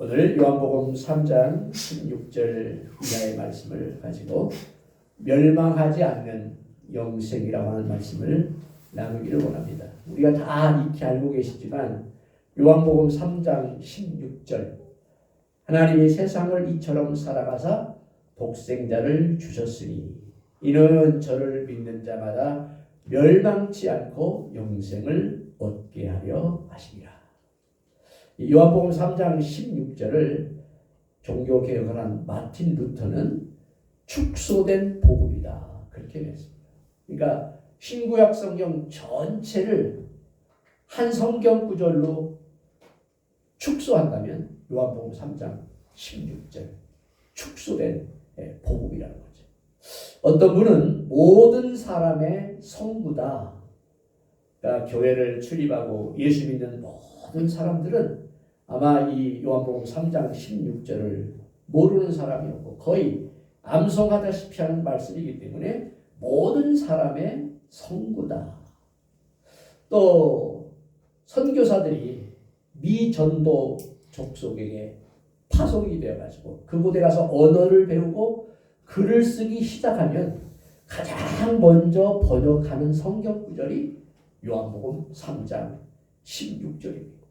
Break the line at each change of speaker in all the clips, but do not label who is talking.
오늘 요한복음 3장 16절 이하의 말씀을 가지고 멸망하지 않는 영생이라고 하는 말씀을 나누기를 원합니다. 우리가 다 익히 알고 계시지만 요한복음 3장 16절 하나님이 세상을 이처럼 사랑하사 독생자를 주셨으니 이는 저를 믿는 자마다 멸망치 않고 영생을 얻게 하려 하시니라. 요한복음 3장 16절을 종교개혁을 한 마틴 루터는 축소된 복음이다 그렇게 했습니다. 그러니까 신구약 성경 전체를 한 성경 구절로 축소한다면 요한복음 3장 16절 축소된 복음이라는 거죠. 어떤 분은 모든 사람의 성부다. 그러니까 교회를 출입하고 예수 믿는 모든 사람들은 아마 이 요한복음 3장 16절을 모르는 사람이 없고 거의 암송하다시피 하는 말씀이기 때문에 모든 사람의 성부다. 또 선교사들이 미전도 족속에게 파송이 되어가지고 그곳에 가서 언어를 배우고 글을 쓰기 시작하면 가장 먼저 번역하는 성경 구절이 요한복음 3장 16절입니다.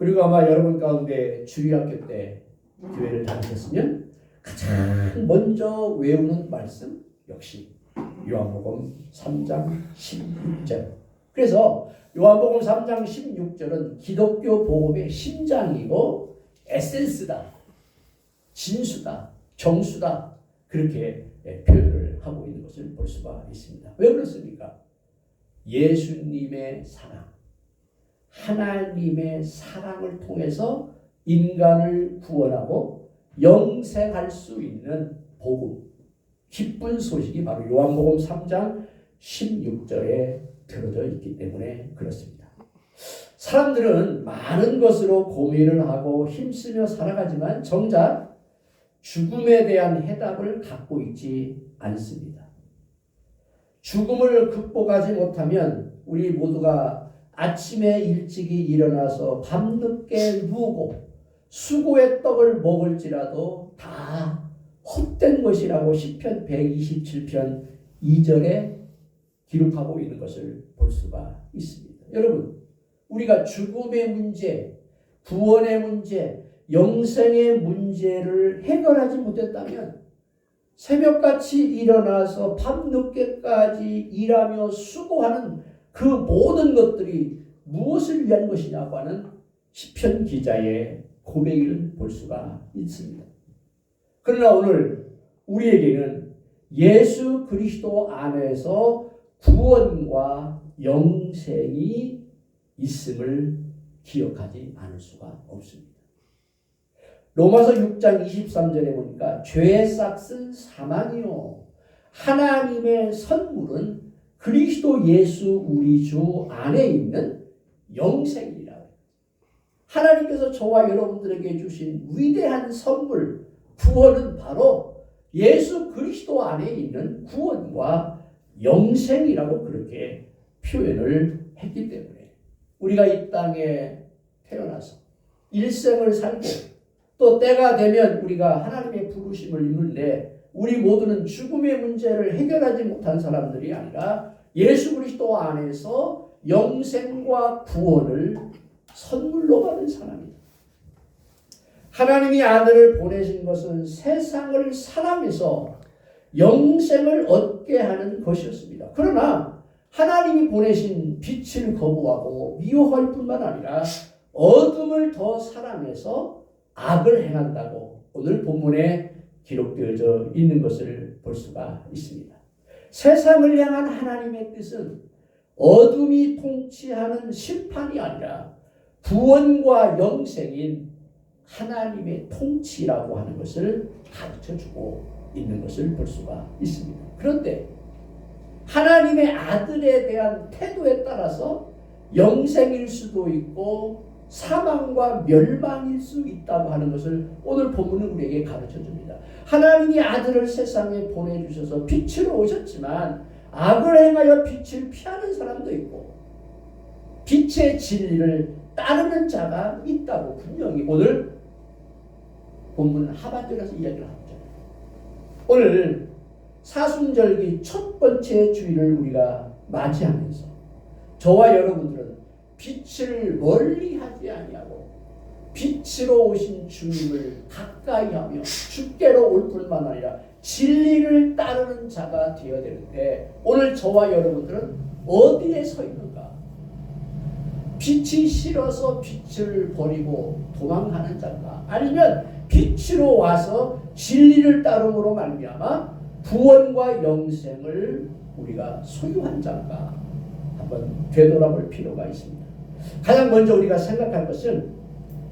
그리고 아마 여러분 가운데 주일학교 때 교회를 다니셨으면 가장 먼저 외우는 말씀 역시 요한복음 3장 16절. 그래서 요한복음 3장 16절은 기독교 복음의 심장이고 에센스다, 진수다, 정수다 그렇게 표현을 하고 있는 것을 볼 수가 있습니다. 왜 그렇습니까? 예수님의 사랑, 하나님의 사랑을 통해서 인간을 구원하고 영생할 수 있는 복음, 기쁜 소식이 바로 요한복음 3장 16절에 들어져 있기 때문에 그렇습니다. 사람들은 많은 것으로 고민을 하고 힘쓰며 살아가지만 정작 죽음에 대한 해답을 갖고 있지 않습니다. 죽음을 극복하지 못하면 우리 모두가 아침에 일찍이 일어나서 밤늦게 누우고 수고의 떡을 먹을지라도 다 헛된 것이라고 시편 127편 2절에 기록하고 있는 것을 볼 수가 있습니다. 여러분, 우리가 죽음의 문제, 구원의 문제, 영생의 문제를 해결하지 못했다면 새벽같이 일어나서 밤늦게까지 일하며 수고하는 그 모든 것들이 무엇을 위한 것이냐고 하는 시편 기자의 고백을 볼 수가 있습니다. 그러나 오늘 우리에게는 예수 그리스도 안에서 구원과 영생이 있음을 기억하지 않을 수가 없습니다. 로마서 6장 23절에 보니까 죄의 싹은 사망이요 하나님의 선물은 그리스도 예수 우리 주 안에 있는 영생이라. 하나님께서 저와 여러분들에게 주신 위대한 선물 구원은 바로 예수 그리스도 안에 있는 구원과 영생이라고 그렇게 표현을 했기 때문에 우리가 이 땅에 태어나서 일생을 살고 또 때가 되면 우리가 하나님의 부르심을 입는데 우리 모두는 죽음의 문제를 해결하지 못한 사람들이 아니라 예수 그리스도 안에서 영생과 구원을 선물로 받은 사람입니다. 하나님이 아들을 보내신 것은 세상을 사랑해서 영생을 얻게 하는 것이었습니다. 그러나 하나님이 보내신 빛을 거부하고 미워할 뿐만 아니라 어둠을 더 사랑해서 악을 행한다고 오늘 본문에 기록되어져 있는 것을 볼 수가 있습니다. 세상을 향한 하나님의 뜻은 어둠이 통치하는 심판이 아니라 구원과 영생인 하나님의 통치라고 하는 것을 가르쳐주고 있는 것을 볼 수가 있습니다. 그런데 하나님의 아들에 대한 태도에 따라서 영생일 수도 있고 사망과 멸망일 수 있다고 하는 것을 오늘 본문은 우리에게 가르쳐줍니다. 하나님이 아들을 세상에 보내주셔서 빛으로 오셨지만 악을 행하여 빛을 피하는 사람도 있고 빛의 진리를 따르는 자가 있다고 분명히 오늘 본문 하반절에서 이야기를 합니다. 오늘 사순절기 첫 번째 주일을 우리가 맞이하면서 저와 여러분들은 빛을 멀리하지 아니하고 빛으로 오신 주님을 가까이하며 주께로 올 뿐만 아니라 진리를 따르는 자가 되어야 되는데 오늘 저와 여러분들은 어디에 서 있는가? 빛이 싫어서 빛을 버리고 도망가는 자인가? 아니면 빛으로 와서 진리를 따름으로 말미암아 구원과 영생을 우리가 소유한 자인가? 한번 되돌아볼 필요가 있습니다. 가장 먼저 우리가 생각할 것은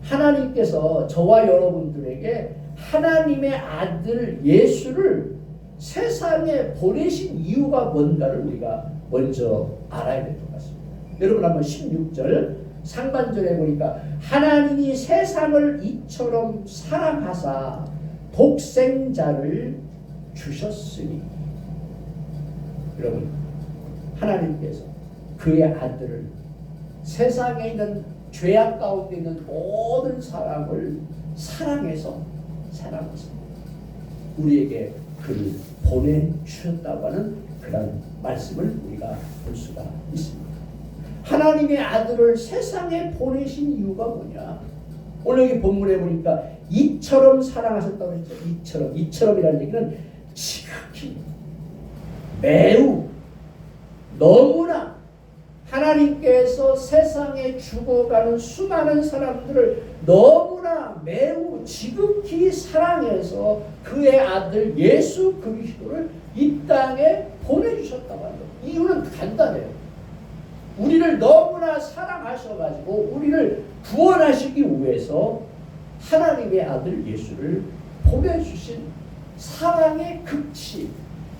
하나님께서 저와 여러분들에게 하나님의 아들 예수를 세상에 보내신 이유가 뭔가를 우리가 먼저 알아야 될 것 같습니다. 여러분 한번 16절 상반절에 보니까 하나님이 세상을 이처럼 사랑하사 독생자를 주셨으니, 여러분 하나님께서 그의 아들을 세상에 있는 죄악 가운데 있는 모든 사람을 사랑해서 우리에게 그를 보내주셨다고 하는 그런 말씀을 우리가 볼 수가 있습니다. 하나님의 아들을 세상에 보내신 이유가 뭐냐? 오늘 여기 본문에 보니까 이처럼 사랑하셨다고 했죠. 이처럼이라는 얘기는 지극히 매우 너무나 하나님께서 세상에 죽어가는 수많은 사람들을 너무나 매우 지극히 사랑해서 그의 아들 예수 그리스도를 이 땅에 보내주셨다고 합니다. 이유는 간단해요. 우리를 너무나 사랑하셔가지고 우리를 구원하시기 위해서 하나님의 아들 예수를 보내주신 사랑의 극치,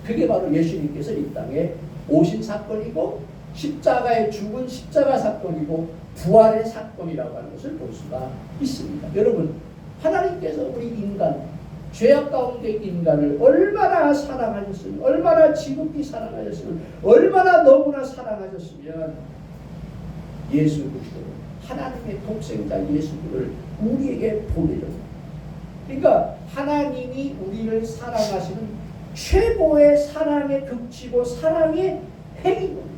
그게 바로 예수님께서 이 땅에 오신 사건이고 십자가에 죽은 십자가 사건이고 부활의 사건이라고 하는 것을 볼 수가 있습니다. 여러분, 하나님께서 우리 인간, 죄악 가운데 인간을 얼마나 사랑하셨으면, 얼마나 지극히 사랑하셨으면, 얼마나 너무나 사랑하셨으면 예수 그리스도를, 하나님의 독생자 예수를 우리에게 보내줬습니다. 그러니까 하나님이 우리를 사랑하시는 최고의 사랑의 극치고 사랑의 행위입니다.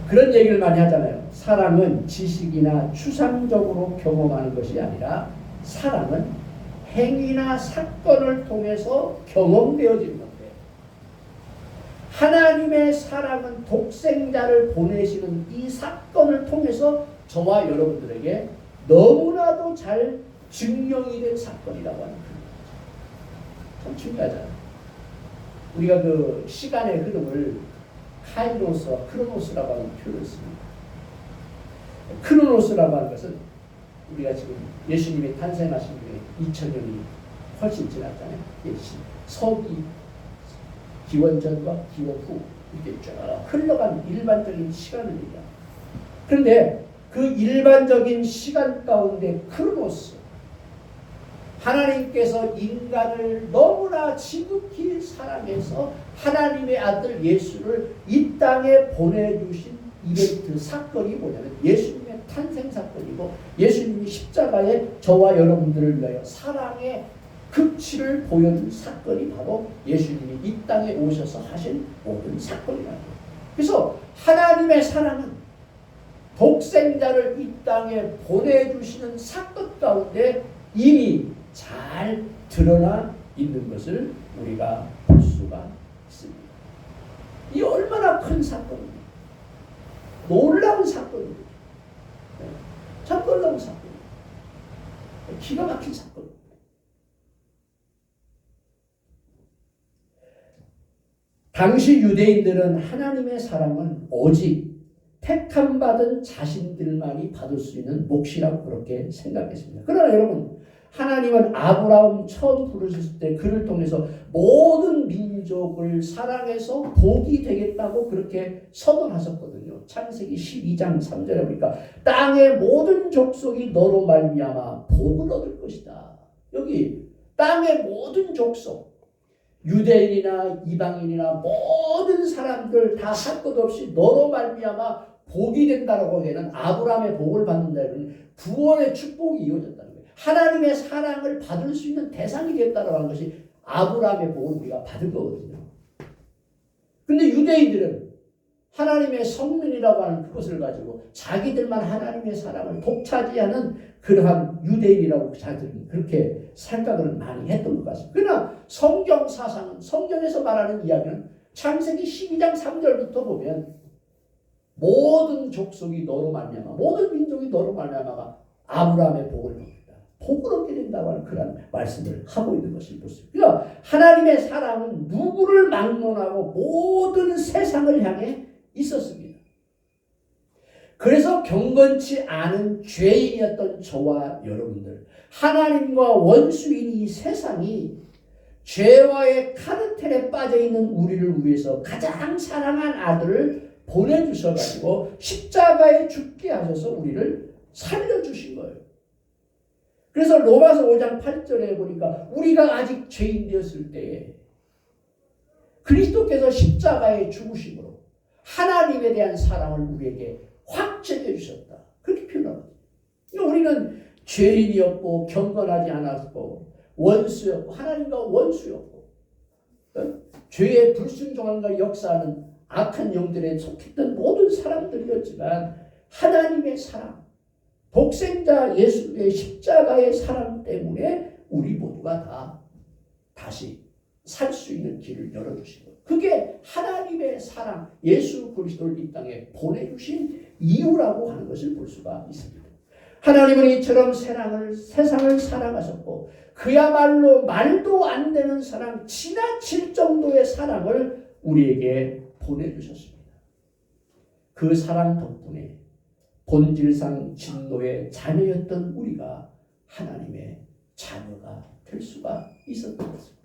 그런 얘기를 많이 하잖아요. 사랑은 지식이나 추상적으로 경험하는 것이 아니라 사랑은 행위나 사건을 통해서 경험되어지는 건데, 하나님의 사랑은 독생자를 보내시는 이 사건을 통해서 저와 여러분들에게 너무나도 잘 증명이 된 사건이라고 하는 거예요. 참 중요하잖아요. 우리가 그 시간의 흐름을 카이로스와 크로노스라고 하는 표현을 씁니다. 크로노스라고 하는 것은 우리가 지금 예수님이 탄생하신 게 2000년이 훨씬 지났잖아요. 서기 기원 전과 기원 후 이렇게 쭉 흘러간 일반적인 시간을 얘기합니다. 그런데 그 일반적인 시간 가운데 크로노스, 하나님께서 인간을 너무나 지극히 사랑해서 하나님의 아들 예수를 이 땅에 보내주신 이벤트 사건이 뭐냐면 예수님의 탄생 사건이고, 예수님이 십자가에 저와 여러분들을 위하여 사랑의 극치를 보여준 사건이 바로 예수님이 이 땅에 오셔서 하신 모든 사건이라는 거예요. 그래서 하나님의 사랑은 독생자를 이 땅에 보내주시는 사건 가운데 이미 잘 드러나 있는 것을 우리가 볼 수가 있습니다. 이 얼마나 큰 사건입니다. 놀라운 사건입니다. 참 놀라운 사건입니다. 기가 막힌 사건입니다. 당시 유대인들은 하나님의 사랑은 오직 택함받은 자신들만이 받을 수 있는 몫이라고 그렇게 생각했습니다. 그러나 여러분, 하나님은 아브라함 처음 부르셨을 때 그를 통해서 모든 민족을 사랑해서 복이 되겠다고 그렇게 선언하셨거든요. 창세기 12장 3절에 보니까 땅의 모든 족속이 너로 말미암아 복을 얻을 것이다. 여기 땅의 모든 족속, 유대인이나 이방인이나 모든 사람들 다 할 것 없이 너로 말미암아 복이 된다라고 하기에는 아브라함의 복을 받는다는 구원의 축복이 이루어졌다는 거예요. 하나님의 사랑을 받을 수 있는 대상이 됐다라고 하는 것이 아브라함의 복을 우리가 받은 거거든요. 근데 유대인들은 하나님의 성민이라고 하는 그것을 가지고 자기들만 하나님의 사랑을 독차지하는 그러한 유대인이라고 자기들은 그렇게 생각을 많이 했던 것 같습니다. 그러나 성경 사상은, 성경에서 말하는 이야기는 창세기 12장 3절부터 보면 모든 족속이 너로 말미암아, 모든 민족이 너로 말미암아가 아브라함의 복을 받는다, 복을 얻게 된다고 하는 그런 말씀을 하고 있는 것을 보십니다. 그러니까 하나님의 사랑은 누구를 막론하고 모든 세상을 향해 있었습니다. 그래서 경건치 않은 죄인이었던 저와 여러분들, 하나님과 원수인 이 세상이 죄와의 카르텔에 빠져있는 우리를 위해서 가장 사랑한 아들을 보내주셔가지고 십자가에 죽게 하셔서 우리를 살려주신 거예요. 그래서 로마서 5장 8절에 보니까 우리가 아직 죄인 되었을 때에 그리스도께서 십자가에 죽으심으로 하나님에 대한 사랑을 우리에게 확증해 주셨다, 그렇게 표현합니다. 우리는 죄인이었고 경건하지 않았고 원수였고 하나님과 원수였고 죄의 불순종함과 역사하는 악한 영들에 속했던 모든 사람들이었지만 하나님의 사랑, 독생자 예수의 십자가의 사랑 때문에 우리 모두가 다 다시 살 수 있는 길을 열어주신 거예요. 그게 하나님의 사랑, 예수 그리스도를 이 땅에 보내주신 이유라고 하는 것을 볼 수가 있습니다. 하나님은 이처럼 세상을 사랑하셨고 그야말로 말도 안 되는 사랑, 지나칠 정도의 사랑을 우리에게 보내주셨습니다. 그 사랑 덕분에 본질상 진노의 자녀였던 우리가 하나님의 자녀가 될 수가 있었던 것입니다.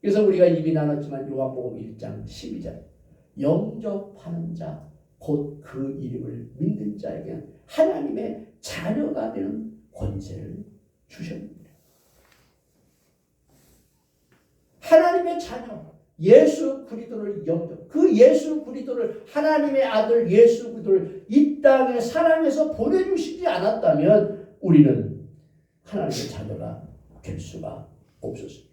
그래서 우리가 이미 나눴지만 요한복음 1장 12절 영접하는 자, 곧 그 이름을 믿는 자에게는 하나님의 자녀가 되는 권세를 주셨습니다. 하나님의 자녀, 예수 그리스도를 영접, 그 예수 그리스도를, 하나님의 아들 예수 그리스도를 이 땅에 사랑해서 보내주시지 않았다면 우리는 하나님의 자녀가 될 수가 없었습니다.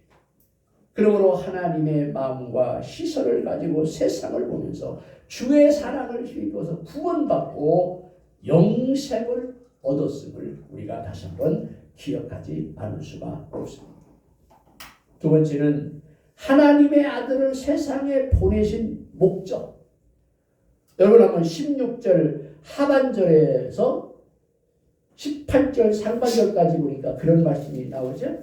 그러므로 하나님의 마음과 시선을 가지고 세상을 보면서 주의 사랑을 힘입어서 구원받고 영생을 얻었음을 우리가 다시 한번 기억하지 않을 수가 없습니다. 두 번째는 하나님의 아들을 세상에 보내신 목적. 여러분 한번 16절 하반절에서 18절 상반절까지 보니까 그런 말씀이 나오죠.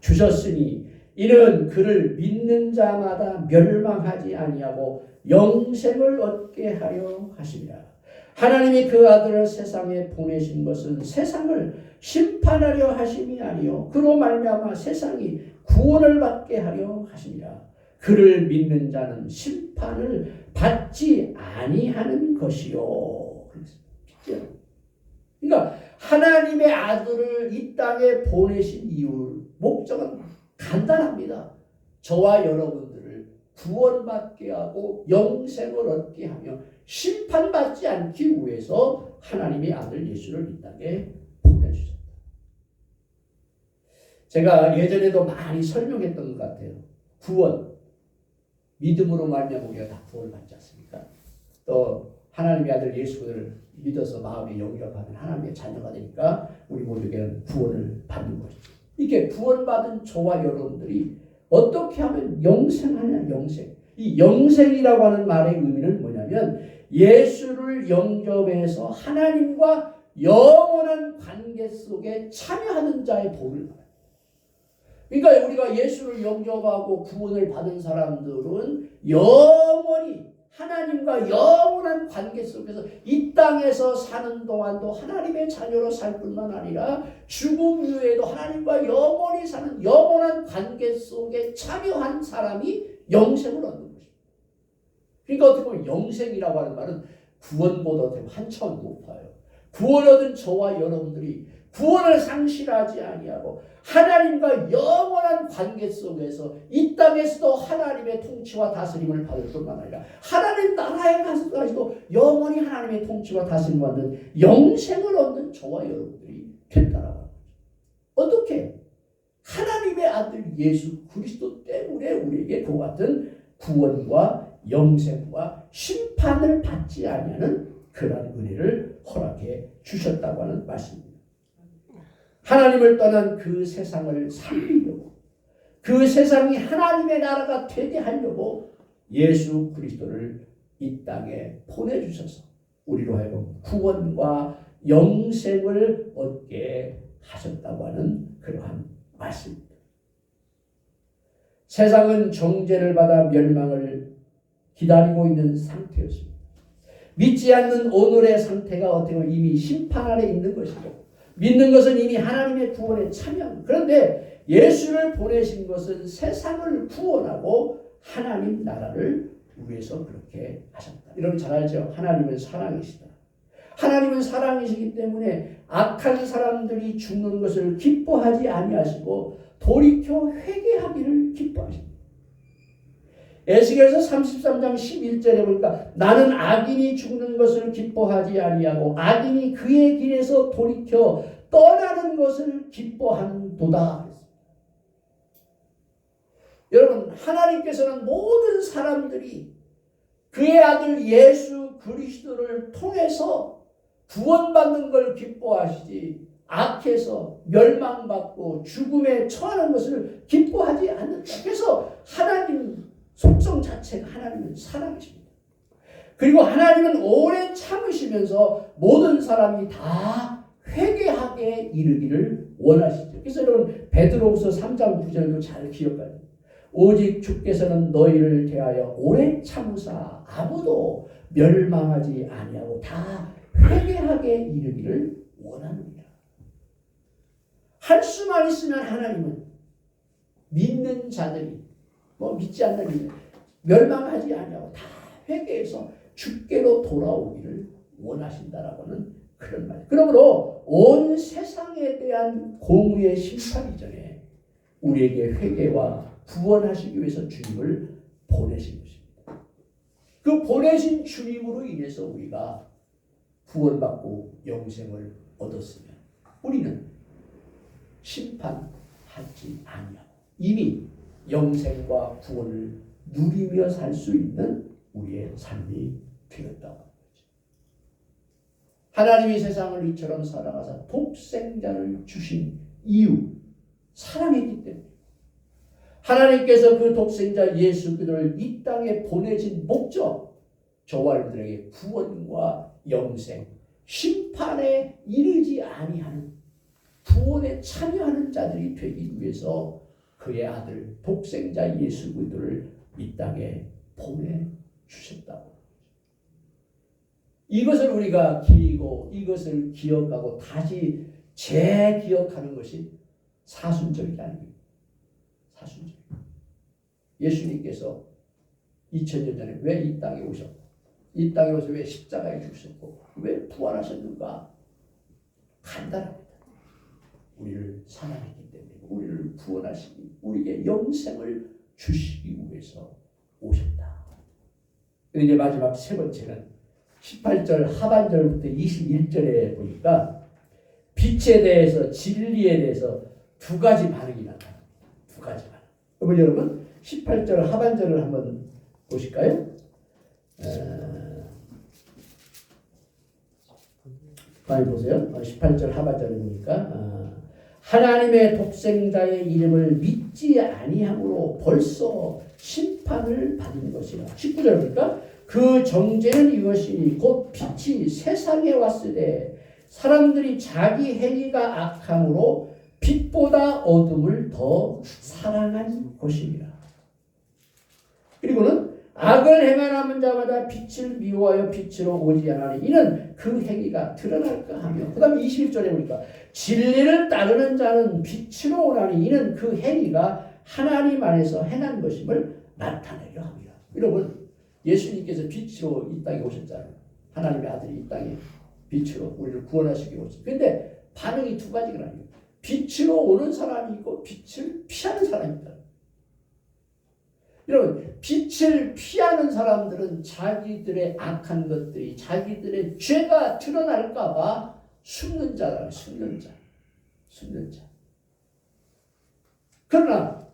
주셨으니 이는 그를 믿는 자마다 멸망하지 아니하고 영생을 얻게 하려 하심이라. 하나님이 그 아들을 세상에 보내신 것은 세상을 심판하려 하심이 아니요 그로 말미암아 세상이 구원을 받게 하려 하심이라. 그를 믿는 자는 심판을 받지 아니하는 것이요. 그러니까 하나님의 아들을 이 땅에 보내신 이유, 목적은 간단합니다. 저와 여러분들을 구원받게 하고 영생을 얻게 하며 심판받지 않기 위해서 하나님의 아들 예수를 이 땅에 보내주셨다. 제가 예전에도 많이 설명했던 것 같아요. 구원, 믿음으로 말미암아 우리가 다 구원받지 않습니까? 또 하나님의 아들 예수를 믿어서 마음에 영접하면 하나님의 자녀가 되니까 우리 모두에게는 구원을 받는 것이죠. 이게 구원받은 저와 여러분들이 어떻게 하면 영생하냐, 영생. 이 영생이라고 하는 말의 의미는 뭐냐면 예수를 영접해서 하나님과 영원한 관계 속에 참여하는 자의 복을 받아요. 그러니까 우리가 예수를 영접하고 구원을 받은 사람들은 영원히 하나님과 영원한 관계 속에서 이 땅에서 사는 동안도 하나님의 자녀로 살 뿐만 아니라 죽음 이후에도 하나님과 영원히 사는 영원한 관계 속에 참여한 사람이 영생을 얻는 것입니다. 그러니까 어떻게 보면 영생이라고 하는 말은 구원보다 한참 높아요. 구원 얻은 저와 여러분들이 구원을 상실하지 아니하고 하나님과 영원한 관계 속에서 이 땅에서도 하나님의 통치와 다스림을 받을 뿐만 아니라 하나님 나라에 가서까지도 영원히 하나님의 통치와 다스림을 받는 영생을 얻는 저와 여러분들이 된다라고 합니다. 어떻게? 하나님의 아들 예수 그리스도 때문에 우리에게 그와 같은 구원과 영생과 심판을 받지 아니하는 그러한 은혜를 허락해 주셨다고 하는 말씀입니다. 하나님을 떠난 그 세상을 살리려고, 그 세상이 하나님의 나라가 되게 하려고 예수 그리스도를 이 땅에 보내주셔서 우리로 하여금 구원과 영생을 얻게 하셨다고 하는 그러한 말씀입니다. 세상은 정죄를 받아 멸망을 기다리고 있는 상태였습니다. 믿지 않는 오늘의 상태가 어떻게 보면 이미 심판 아래 있는 것이고, 믿는 것은 이미 하나님의 구원에 참여합니다. 그런데 예수를 보내신 것은 세상을 구원하고 하나님 나라를 위해서 그렇게 하셨다. 여러분 잘 알죠? 하나님은 사랑이시다. 하나님은 사랑이시기 때문에 악한 사람들이 죽는 것을 기뻐하지 아니하시고 돌이켜 회개하기를 기뻐하십니다. 에스겔서 33장 11절에 보니까 나는 악인이 죽는 것을 기뻐하지 아니하고 악인이 그의 길에서 돌이켜 떠나는 것을 기뻐한도다. 여러분 하나님께서는 모든 사람들이 그의 아들 예수 그리스도를 통해서 구원받는 걸 기뻐하시지 악해서 멸망받고 죽음에 처하는 것을 기뻐하지 않는다. 그래서 하나님 속성 자체가 하나님은 사랑이십니다. 그리고 하나님은 오래 참으시면서 모든 사람이 다 회개하게 이르기를 원하시죠. 그래서 여러분 베드로후서 3장 9절도 잘 기억하세요. 오직 주께서는 너희를 대하여 오래 참으사 아무도 멸망하지 아니하고 다 회개하게 이르기를 원합니다. 할 수만 있으면 하나님은 믿는 자들이 믿지 않는 이들 멸망하지 아니하고 다 회개해서 주께로 돌아오기를 원하신다라고는 그런 말. 그러므로 온 세상에 대한 공의의 심판 이전에 우리에게 회개와 구원하시기 위해서 주님을 보내신 것입니다. 그 보내신 주님으로 인해서 우리가 구원받고 영생을 얻었으면 우리는 심판하지 아니하고 이미 영생과 구원을 누리며 살 수 있는 우리의 삶이 되었다고 하는 거죠. 하나님이 세상을 이처럼 사랑하사 독생자를 주신 이유, 사랑했기 때문에 하나님께서 그 독생자 예수 그리스도를 이 땅에 보내신 목적, 저와 여러분들에게 구원과 영생, 심판에 이르지 아니하는 구원에 참여하는 자들이 되기 위해서 그의 아들 독생자 예수 그리스도를 이 땅에 보내주셨다고. 이것을 우리가 기리고 이것을 기억하고 다시 재기억하는 것이 사순절이 아닙니다. 사순절. 예수님께서 2000년 전에 왜 이 땅에 오셨고 이 땅에 오셔서 왜 십자가에 죽으셨고 왜 부활하셨는가? 간단합니다. 우리를 사랑했기 때문에 우리를 구원하시기 우리에게 영생을 주시기 위해서 오셨다. 이제 마지막 세 번째는 18절 하반절부터 21절에 보니까 빛에 대해서 진리에 대해서 두 가지 반응이 나타납니다. 두 가지 반응. 그러면 여러분 18절 하반절을 한번 보실까요? 많이 보세요. 18절 하반절을 보니까 하나님의 독생자의 이름을 믿지 아니함으로 벌써 심판을 받은 것이라. 19절 보니까 그 정죄는 이것이니 곧 빛이 세상에 왔을 때 사람들이 자기 행위가 악함으로 빛보다 어둠을 더 사랑한 것이니라. 그리고는 악을 행하는 자마다 빛을 미워하여 빛으로 오지 않으니 이는 그 행위가 드러날까 하며, 그 다음에 21절에 보니까 진리를 따르는 자는 빛으로 오라니 이는 그 행위가 하나님 안에서 행한 것임을 나타내려 합니다. 여러분, 예수님께서 빛으로 이 땅에 오셨잖아요. 하나님의 아들이 이 땅에 빛으로 우리를 구원하시기 위해서. 그런데 반응이 두 가지가 아니에요. 빛으로 오는 사람이 있고 빛을 피하는 사람이 있다. 여러분, 빛을 피하는 사람들은 자기들의 악한 것들이, 자기들의 죄가 드러날까 봐 숨는 자다. 숨는 자. 그러나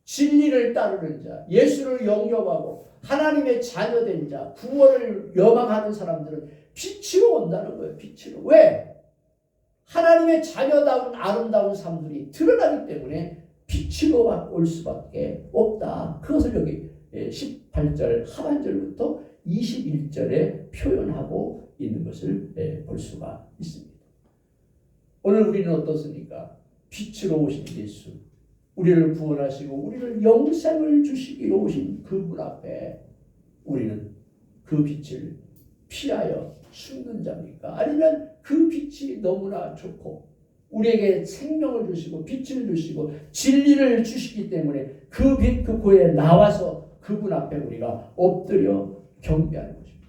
진리를 따르는 자, 예수를 영접하고 하나님의 자녀된 자, 구원을 열망하는 사람들은 빛으로 온다는 거예요. 빛으로. 왜? 하나님의 자녀다운 아름다운 삶들이 드러나기 때문에 빛으로 올 수밖에 없다. 그것을 여기 18절 하반절부터 21절에 표현하고 있는 것을 볼 수가 있습니다. 오늘 우리는 어떻습니까? 빛으로 오신 예수, 우리를 구원하시고 우리를 영생을 주시기로 오신 그분 앞에 우리는 그 빛을 피하여 숨는 자입니까? 아니면 그 빛이 너무나 좋고 우리에게 생명을 주시고 빛을 주시고 진리를 주시기 때문에 그 빛 그 고에 나와서 그분 앞에 우리가 엎드려 경배하는 것입니다.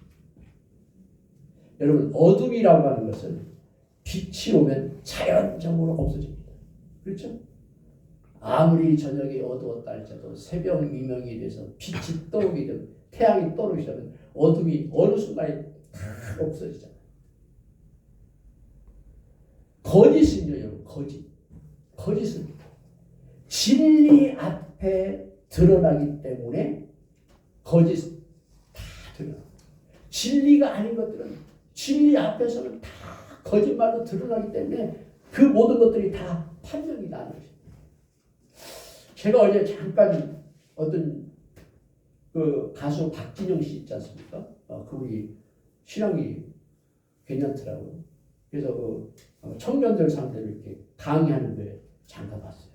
여러분, 어둠이라고 하는 것은 빛이 오면 자연적으로 없어집니다. 그렇죠? 아무리 저녁이 어두웠다 할지라도 새벽 미명이 돼서 빛이 떠오르게 되면, 태양이 떠오르기 시작하면 어둠이 어느 순간에 다 없어지잖아요. 거짓은요, 여러분, 거짓은 진리 앞에 드러나기 때문에 거짓은 다 드러나요. 진리가 아닌 것들은 진리 앞에서는 다 거짓말로 드러나기 때문에 그 모든 것들이 다 판명이 나는 것입니다. 제가 어제 잠깐 어떤 그 가수 박진영 씨 있지 않습니까? 그분이 신앙이 괜찮더라고요. 그래서 그 청년들 상대로 이렇게 강의하는 거에 잠깐 봤어요.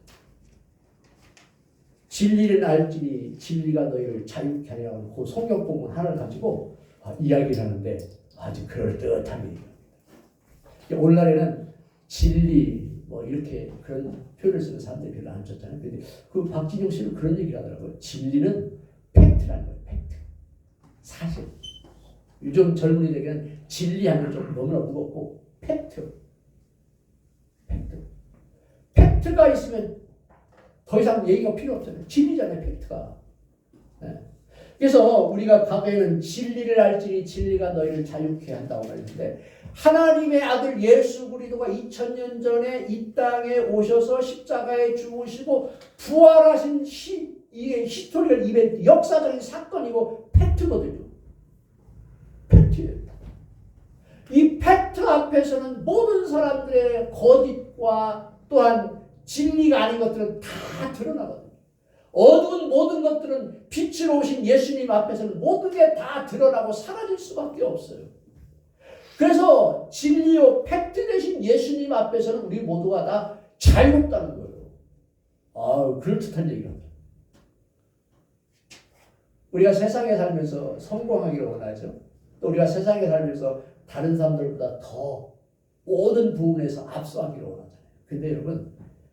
진리를 알지니 진리가 너희를 자유케 하리라고 그 성경 본문 하나를 가지고 이야기를 하는데 아주 그럴듯하게 오늘날에는 진리 뭐 이렇게 그런 표현을 쓰는 사람들이 별로 안 썼잖아요. 근데 그 박진영 씨는 그런 얘기를 하더라고요. 진리는 팩트라는 거예요. 팩트. 사실. 요즘 젊은이들에게는 진리하면 좀 너무나 무겁고 팩트. 팩트가 있으면 더 이상 얘기가 필요 없잖아요. 진리잖아요. 팩트가. 네. 그래서 우리가 과거에는 진리를 알지니 진리가 너희를 자유케 한다고 말했는데 하나님의 아들 예수 그리스도가 2000년 전에 이 땅에 오셔서 십자가에 죽으시고 부활하신 이게 히스토리컬 이벤트, 역사적인 사건이고 팩트거든요. 팩트예요. 이 팩트 앞에서는 모든 사람들의 거짓과 또한 진리가 아닌 것들은 다 드러나거든요. 어두운 모든 것들은 빛으로 오신 예수님 앞에서는 모든 게 다 드러나고 사라질 수밖에 없어요. 그래서 진리요 팩트 대신 예수님 앞에서는 우리 모두가 다 자유롭다는 거예요. 그럴듯한 얘기합니다. 우리가 세상에 살면서 성공하기를 원하죠. 또 우리가 세상에 살면서 다른 사람들보다 더 모든 부분에서 앞서가기를 원하잖아요. 근데 여러분,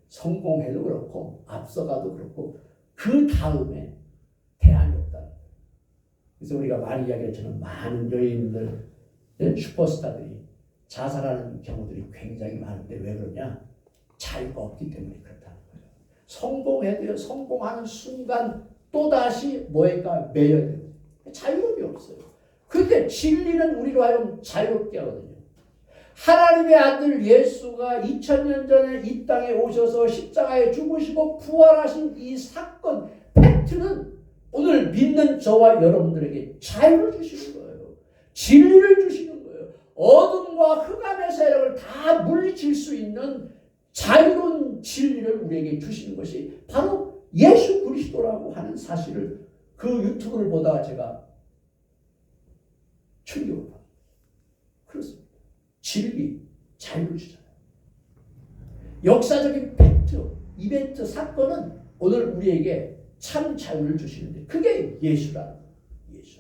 성공해도 그렇고 앞서가도 그렇고 그 다음에 대안이 없다는 거예요. 그래서 우리가 많이 이야기했지만 많은 연예인들, 슈퍼스타들이 자살하는 경우들이 굉장히 많은데 왜 그러냐? 자유가 없기 때문에 그렇다는 거예요. 성공해도요, 성공하는 순간 또다시 뭐에까 매여야 돼요. 자유로움이 없어요. 그런데 진리는 우리로 하여금 자유롭게 하거든요. 하나님의 아들 예수가 2000년 전에 이 땅에 오셔서 십자가에 죽으시고 부활하신 이 사건, 팩트는 오늘 믿는 저와 여러분들에게 자유를 주시는 거예요. 진리를 주시는 거예요. 어둠과 흑암의 세력을 다 물리칠 수 있는 자유로운 진리를 우리에게 주시는 것이 바로 예수 그리스도라고 하는 사실을 그 유튜브를 보다가 제가 충격을 받았어요. 그렇습니다. 진리, 자유를 주잖아요. 역사적인 팩트, 이벤트, 사건은 오늘 우리에게 참 자유를 주시는데 그게 예수라는 거예요. 예수.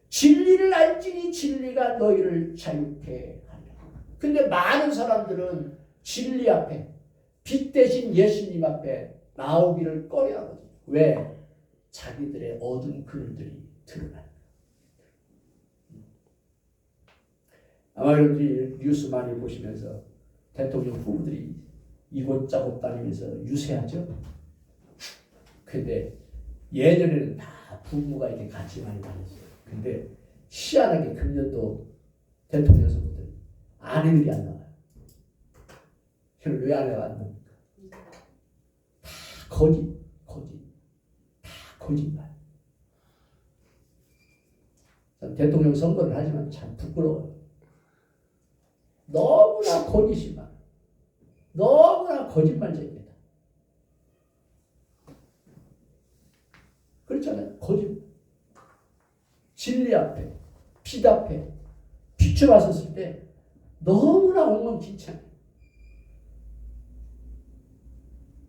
진리를 알지니 진리가 너희를 자유케 하리라. 근데 많은 사람들은 진리 앞에, 빛 대신 예수님 앞에 나오기를 꺼려하거든요. 왜? 자기들의 어두운 그늘들이 드러나요. 아마 여러분들이 뉴스 많이 보시면서 대통령 후보들이 이곳저곳 다니면서 유세하죠. 근데 예전에는 다 부부가 이렇게 같이 많이 다녔어요. 근데 희한하게 금년도 대통령 선거들 아내들이 안 나와요. 왜 아내가 안 나옵니까? 다 거짓, 다 거짓말. 대통령 선거를 하지만 참 부끄러워요. 너무나 거짓이 많아요. 너무나 거짓말쟁이다. 그렇잖아요. 거짓. 진리 앞에, 빛 앞에 비춰봤었을 때 너무나 엉망진창.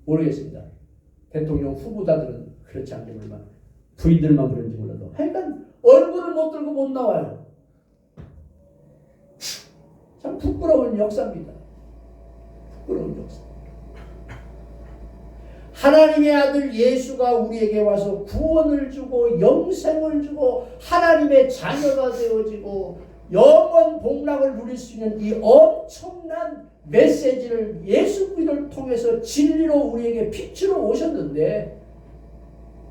모르겠습니다. 대통령 후보자들은 그렇지 않게 물만 부인들만 그런지 몰라도 하여간 얼굴을 못 들고 못 나와요. 참 부끄러운 역사입니다. 부끄러운 역사. 하나님의 아들 예수가 우리에게 와서 구원을 주고 영생을 주고 하나님의 자녀가 되어지고 영원 복락을 누릴 수 있는 이 엄청난 메시지를 예수 그리스도를 통해서 진리로 우리에게 빛으로 오셨는데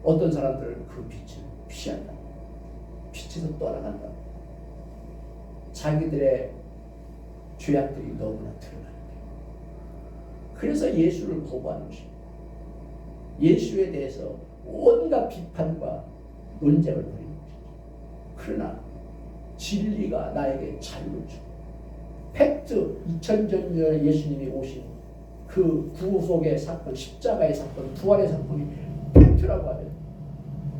어떤 사람들은 그 빛을 피한다. 빛에서 떠나간다. 자기들의 죄악들이 너무나 드러나는데 그래서 예수를 거부하는 것입니다. 예수에 대해서 온갖 비판과 논쟁을 벌이는 것이죠. 그러나 진리가 나에게 자유를 주고 팩트 2000년 전에 예수님이 오신 그 구속의 사건, 십자가의 사건, 부활의 사건이 팩트라고 하면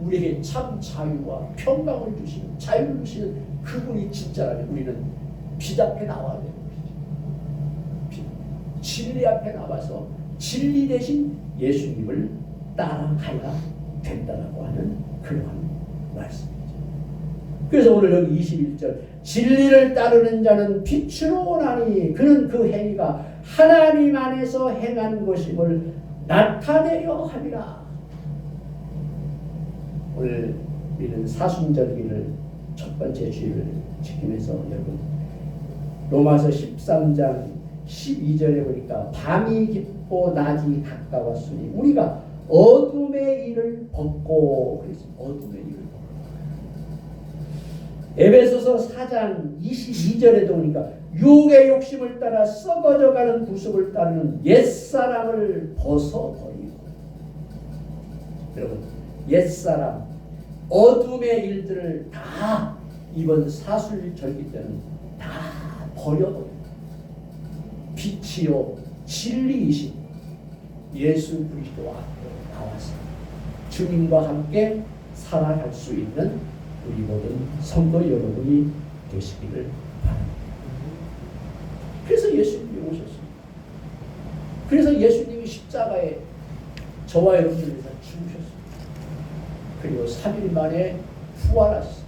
우리에게 참 자유와 평강을 주시는 자유를 주시는 그분이 진짜라면 우리는 빛 앞에 나와야 되는 것이죠. 진리 앞에 나와서 진리 대신 예수님을 따라가야 된다라고 하는 그러한 말씀이죠. 그래서 오늘 여기 21절 진리를 따르는 자는 빛으로 오나니 그는 그 행위가 하나님 안에서 행한 것임을 나타내려 함이라. 오늘 우리는 사순절기를 첫 번째 주일을 지키면서 여러분 로마서 13장 12절에 보니까 밤이 깊고 낮이 가까웠으니 우리가 어둠의 일을 벗고 그래서 어둠의 일을 벗고 에베소서 4장 22절에도 보니까 육의 욕심을 따라 썩어져가는 구습을 따르는 옛사람을 벗어버리고 여러분 옛사람 어둠의 일들을 다 이번 사순절기 때는 다 버려버려 빛이요 진리이신 예수 그리스도 앞으로 나와서 주님과 함께 살아갈 수 있는 우리 모든 성도 여러분이 되시기를 바랍니다. 그래서 예수님이 오셨습니다. 그래서 예수님이 십자가에 저와 여러분을 위해서 죽으셨습니다. 그리고 3일 만에 부활하셔서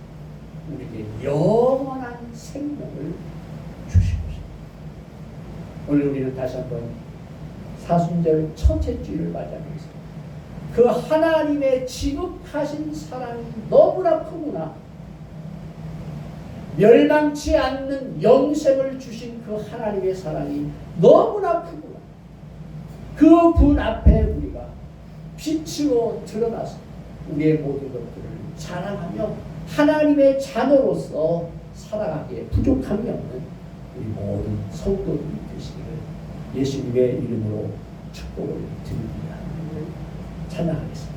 우리에게 영원한 생명을 주신 것입니다. 오늘 우리는 다시 한번 사순절 첫째 주일을 맞이하면서 그 하나님의 지극하신 사랑이 너무나 크구나. 멸망치 않는 영생을 주신 그 하나님의 사랑이 너무나 크구나. 그 분 앞에 우리가 빛으로 드러나서 우리의 모든 것들을 자랑하며 하나님의 자녀로서 살아가기에 부족함이 없는 우리 모든 성도들이 되시기를 예수님의 이름으로 축복을 드립니다. 찬양하겠습니다.